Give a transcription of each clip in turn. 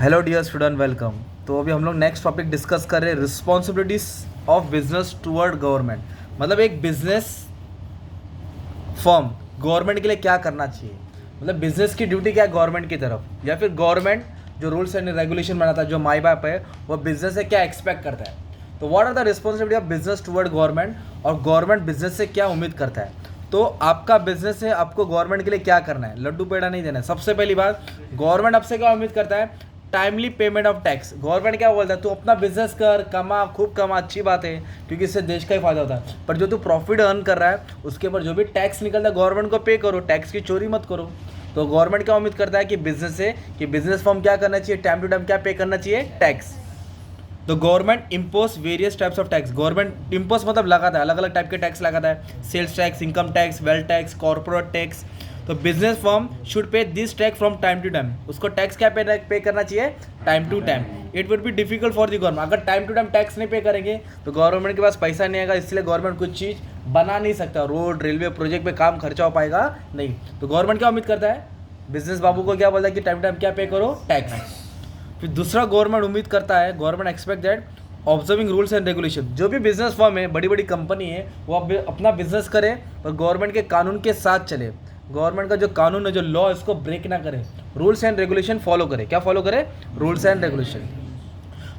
Hello dear student, welcome. तो अभी हम लोग नेक्स्ट टॉपिक डिस्कस कर रहे हैं, responsibilities of business toward government. मतलब एक बिजनेस फर्म गवर्नमेंट के लिए क्या करना चाहिए, मतलब बिजनेस की ड्यूटी क्या है गवर्नमेंट की तरफ, या फिर गवर्नमेंट जो रूल्स एंड रेगुलेशन बनाता है, जो माई बाप है, वो बिजनेस से क्या एक्सपेक्ट करता है। तो what are the responsibility of business toward government, और गवर्नमेंट बिजनेस से क्या उम्मीद करता है। तो आपका बिजनेस है, आपको गवर्नमेंट के लिए क्या करना है, लड्डू पेड़ा नहीं देना है। सबसे पहली बात, गवर्नमेंट आपसे क्या उम्मीद करता है, timely payment of tax. Government क्या बोलता है, तू अपना बिजनेस कर, कमा, खूब कमा, अच्छी बात है, क्योंकि इससे देश का ही फायदा होता है। पर जो तू प्रॉफिट अर्न कर रहा है उसके ऊपर जो भी टैक्स निकलता है गवर्नमेंट को पे करो, टैक्स की चोरी मत करो। तो गवर्नमेंट क्या उम्मीद करता है कि बिजनेस से, कि बिजनेस फर्म क्या करना चाहिए, टाइम टू टाइम क्या पे करना चाहिए, टैक्स। तो government impose various types of tax. Government impose मतलब लगाता है, अलग अलग टाइप के टैक्स लगाता है, sales tax, income tax, wealth tax, corporate tax. तो business firm should pay this tax from time to time. उसको टैक्स क्या पे करना चाहिए, time to time. It would be difficult for the government, अगर time to time tax नहीं pay करेंगे तो government के पास पैसा नहीं आएगा, इसलिए गवर्नमेंट कुछ चीज़ बना नहीं सकता, रोड रेलवे प्रोजेक्ट पे काम खर्चा हो पाएगा नहीं। तो गवर्नमेंट क्या उम्मीद करता है, बिजनेस बाबू को क्या बोलता है कि टाइम टू टाइम क्या पे करो, टैक्स। फिर दूसरा गवर्नमेंट उम्मीद करता है, government expect that observing rules and regulation. जो भी बिजनेस फर्म है, बड़ी बड़ी कंपनी है, वो अपना बिजनेस करे और गवर्नमेंट के कानून के साथ चले। गवर्नमेंट का जो कानून है, जो लॉ है, उसको ब्रेक ना करे, रूल्स एंड रेगुलेशन फॉलो करे। क्या फॉलो करे, rules and regulation.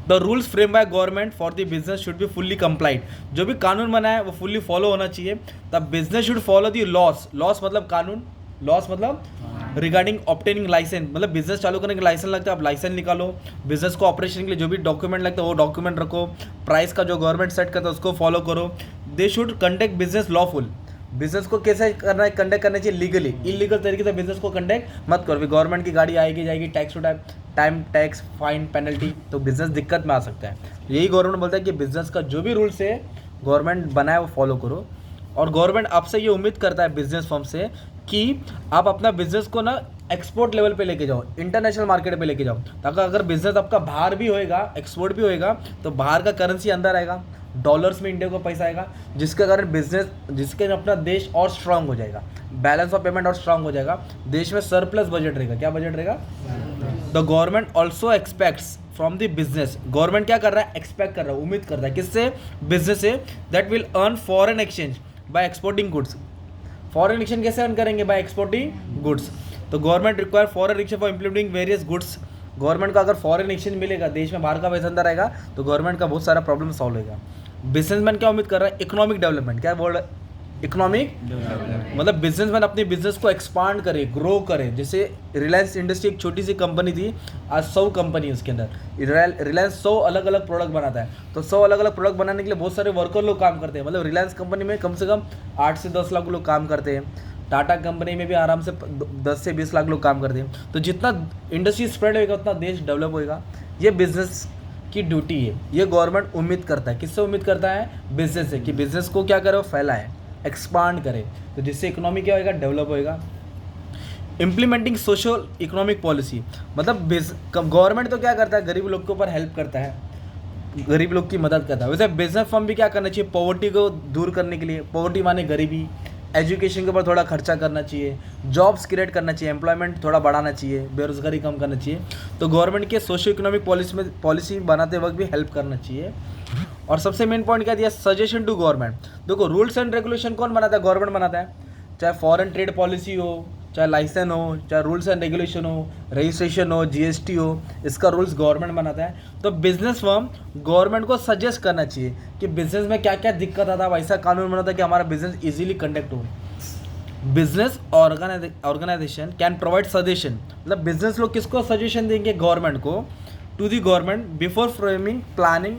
The rules frame by government for the business should be fully complied. जो भी कानून बना है वो फुल्ली फॉलो होना चाहिए। The business should follow the loss. Loss मतलब कानून, लॉस मतलब रिगार्डिंग ऑब्टेनिंग लाइसेंस, मतलब बिजनेस चालू करने के लाइसेंस लगता है, आप लाइसेंस निकालो। बिजनेस को ऑपरेशन के लिए जो भी डॉक्यूमेंट लगता है वो डॉक्यूमेंट रखो। प्राइस का जो गवर्नमेंट सेट करता है उसको फॉलो करो। They should conduct business lawful. Business को कैसे करना है, कंडक्ट करना चाहिए लीगली। इलीगल तरीके से बिजनेस को कंडक्ट मत करो, गवर्नमेंट की गाड़ी आएगी जाएगी, tax to time tax, fine, penalty, तो बिजनेस दिक्कत में आ सकता है। यही गवर्नमेंट बोलता है कि बिजनेस का जो भी रूल्स है गवर्नमेंट बनाए वो फॉलो करो। और गवर्नमेंट आपसे ये उम्मीद करता है बिजनेस फर्म से कि आप अपना बिजनेस को ना एक्सपोर्ट लेवल पे लेके जाओ, इंटरनेशनल मार्केट पे लेके जाओ, ताकि अगर बिजनेस आपका बाहर भी होएगा, एक्सपोर्ट भी होएगा, तो बाहर का करेंसी अंदर आएगा, डॉलर्स में इंडिया को पैसा आएगा, जिसके कारण बिजनेस, जिसके अपना देश और स्ट्रांग हो जाएगा, बैलेंस ऑफ पेमेंट और स्ट्रांग हो जाएगा, देश में सरप्लस बजट रहेगा। क्या बजट रहेगा। The government also aspects from the business. Government क्या कर रहा है, एक्सपेक्ट कर रहा है, उम्मीद करता है किससे, बिजनेस से, that will earn foreign exchange bye exporting goods. Foreign exchange कैसे अर्न करेंगे, बाय एक्सपोर्टिंग गुड्स। तो government require foreign exchange for implementing various goods. Government को अगर फॉरेन एक्सचेंज मिलेगा, देश में बाहर का पैसा अंदर आएगा, तो गवर्नमेंट का बहुत सारा प्रॉब्लम सॉल्व होगा। बिजनेसमैन क्या उम्मीद कर रहा है, इकोनॉमिक डेवलपमेंट। क्या बोल रहा है, इकोनॉमिक डेवलपमेंट, मतलब बिजनेसमैन अपने बिजनेस को एक्सपांड करे, ग्रो करे। जैसे रिलायंस इंडस्ट्री एक छोटी सी कंपनी थी, आज 100 कंपनी है उसके अंदर। रिलायंस 100 अलग अलग प्रोडक्ट बनाता है, तो 100 अलग अलग प्रोडक्ट बनाने के लिए बहुत सारे वर्कर लोग काम करते हैं। मतलब रिलायंस कंपनी में कम से कम 8 से 10 लाख लोग काम करते हैं। टाटा कंपनी में भी आराम से 10 से 20 लाख लोग काम करते हैं। तो जितना इंडस्ट्री स्प्रेड होएगा उतना देश डेवलप होएगा। ये बिजनेस की ड्यूटी है, ये गवर्नमेंट उम्मीद करता है। किससे उम्मीद करता है, बिजनेस से, कि बिजनेस को क्या करे, फैलाए, एक्सपांड करे, तो जिससे इकोनॉमी क्या होएगा, डेवलप होएगा। इम्प्लीमेंटिंग सोशल इकोनॉमिक पॉलिसी, मतलब गवर्नमेंट तो क्या करता है, गरीब लोग के ऊपर हेल्प करता है, गरीब लोग की मदद करता है। वैसे बिजनेस फर्म भी क्या करना चाहिए, पॉवर्टी को दूर करने के लिए, पॉवर्टी माने गरीबी, एजुकेशन के ऊपर थोड़ा खर्चा करना चाहिए, जॉब्स क्रिएट करना चाहिए, एम्प्लॉयमेंट थोड़ा बढ़ाना चाहिए, बेरोजगारी कम करना चाहिए। तो गवर्नमेंट के सोशो इकोनॉमिक पॉलिसी बनाते वक्त भी हेल्प करना चाहिए। और सबसे मेन पॉइंट क्या दिया, सजेशन टू गवर्नमेंट। देखो रूल्स एंड रेगुलेशन कौन बनाता है, गवर्नमेंट बनाता है। चाहे फॉरेन ट्रेड पॉलिसी हो, चाहे लाइसेंस हो, चाहे रूल्स एंड रेगुलेशन हो, रजिस्ट्रेशन हो, जीएसटी हो, इसका रूल्स गवर्नमेंट बनाता है। तो बिजनेस फर्म गवर्नमेंट को सजेस्ट करना चाहिए कि बिजनेस में क्या क्या दिक्कत आता है, वैसा कानून बनाता है कि हमारा बिजनेस इजीली कंडक्ट हो। Business organisation can provide suggestion, मतलब बिजनेस लोग किसको सजेशन देंगे, गवर्नमेंट को, to the government before framing planning.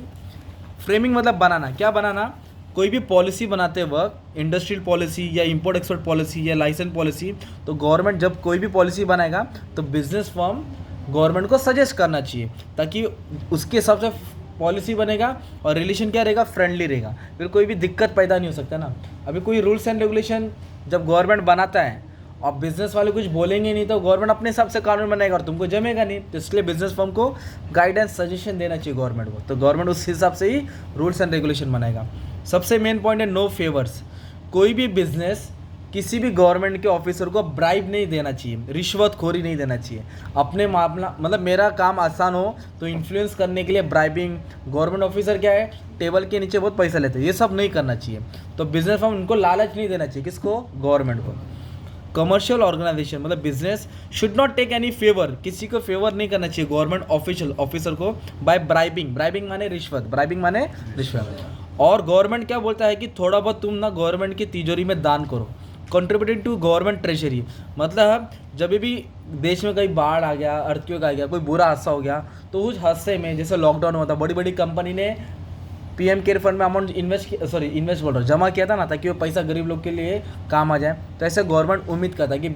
Framing मतलब बनाना, क्या बनाना, कोई भी पॉलिसी बनाते वक्त, इंडस्ट्रियल पॉलिसी या इंपोर्ट एक्सपोर्ट पॉलिसी या लाइसेंस पॉलिसी, तो गवर्नमेंट जब कोई भी पॉलिसी बनाएगा तो बिजनेस फर्म गवर्नमेंट को सजेस्ट करना चाहिए, ताकि उसके हिसाब से पॉलिसी बनेगा और रिलेशन क्या रहेगा, फ्रेंडली रहेगा, फिर कोई भी दिक्कत पैदा नहीं हो सकता ना। अभी कोई रूल्स एंड रेगुलेशन जब गवर्नमेंट बनाता है और बिजनेस वाले कुछ बोलेंगे नहीं, तो गवर्नमेंट अपने हिसाब से कानून बनाएगा और तुमको जमेगा नहीं। तो इसलिए बिजनेस फर्म को गाइडेंस, सजेशन देना चाहिए गवर्नमेंट को, तो गवर्नमेंट उस हिसाब से ही रूल्स एंड रेगुलेशन बनाएगा। सबसे मेन पॉइंट है नो फेवर्स। कोई भी बिजनेस किसी भी गवर्नमेंट के ऑफिसर को ब्राइब नहीं देना चाहिए, रिश्वतखोरी नहीं देना चाहिए। अपने मामला मतलब मेरा काम आसान हो तो इन्फ्लुएंस करने के लिए ब्राइबिंग, गवर्नमेंट ऑफिसर क्या है टेबल के नीचे बहुत पैसा लेते हैं, ये सब नहीं करना चाहिए। तो बिजनेस फर्म उनको लालच नहीं देना चाहिए, किसको, गवर्नमेंट को। कमर्शियल ऑर्गेनाइजेशन मतलब business should not take any favour, किसी को फेवर नहीं करना चाहिए गवर्नमेंट ऑफिसर को बाय ब्राइबिंग, ब्राइबिंग माने रिश्वत, ब्राइबिंग माने रिश्वत। और गवर्नमेंट क्या बोलता है कि थोड़ा बहुत तुम ना गवर्नमेंट की तिजोरी में दान करो, कंट्रीब्यूटेड टू गवर्नमेंट ट्रेजरी। मतलब जब भी देश में कहीं बाढ़ आ गया, अर्थक्वेक आ गया, कोई बुरा हादसा हो गया, तो उस हादसे में जैसे लॉकडाउन हुआ था, बड़ी बड़ी कंपनी ने पीएम केयर फंड में अमाउंट इन्वेस्ट बोल रहा हूँ, जमा किया था ना, ताकि वो पैसा गरीब लोग के लिए काम आ जाए। तो ऐसे गवर्नमेंट उम्मीद करता है कि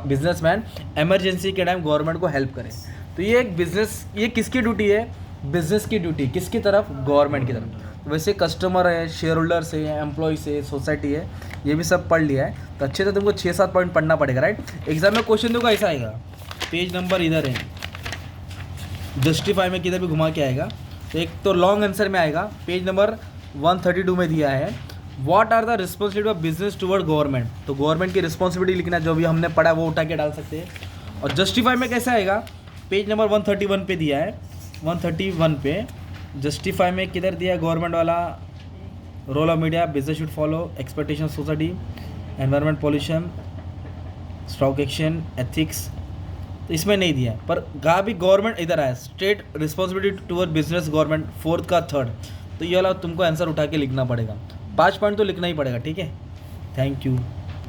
बिजनेसमैन इमरजेंसी के टाइम गवर्नमेंट को हेल्प करे। तो ये एक बिजनेस, ये किसकी ड्यूटी है, बिजनेस की ड्यूटी, किसकी तरफ, गवर्नमेंट की तरफ। वैसे कस्टमर है, शेयर होल्डर्स है, एम्प्लॉयज़ है, सोसाइटी है, ये भी सब पढ़ लिया है। तो अच्छे से तुमको 6-7 पॉइंट पढ़ना पड़ेगा, राइट। एग्जाम में क्वेश्चन देखो ऐसा आएगा, पेज नंबर इधर है, जस्टिफाई में किधर भी घुमा के आएगा। तो एक तो लॉन्ग आंसर में आएगा, पेज नंबर 132 में दिया है, what are the responsibility of business toward government. तो गवर्नमेंट की रिस्पॉन्सिबिलिटी लिखना, जो भी हमने पढ़ा वो उठा के डाल सकते हैं। और जस्टिफाई में कैसा आएगा, पेज नंबर 131 पे दिया है, 131 पे जस्टिफाई में किधर दिया है गवर्नमेंट वाला, role of media, business should follow expectation society, environment, pollution, stock action, ethics, तो इसमें नहीं दिया है। पर कहा भी गवर्नमेंट इधर आया, state responsibility toward business government, 4th का 3rd। तो ये वाला तुमको आंसर उठा के लिखना पड़ेगा, 5 पॉइंट तो लिखना ही पड़ेगा, ठीक है। Thank you.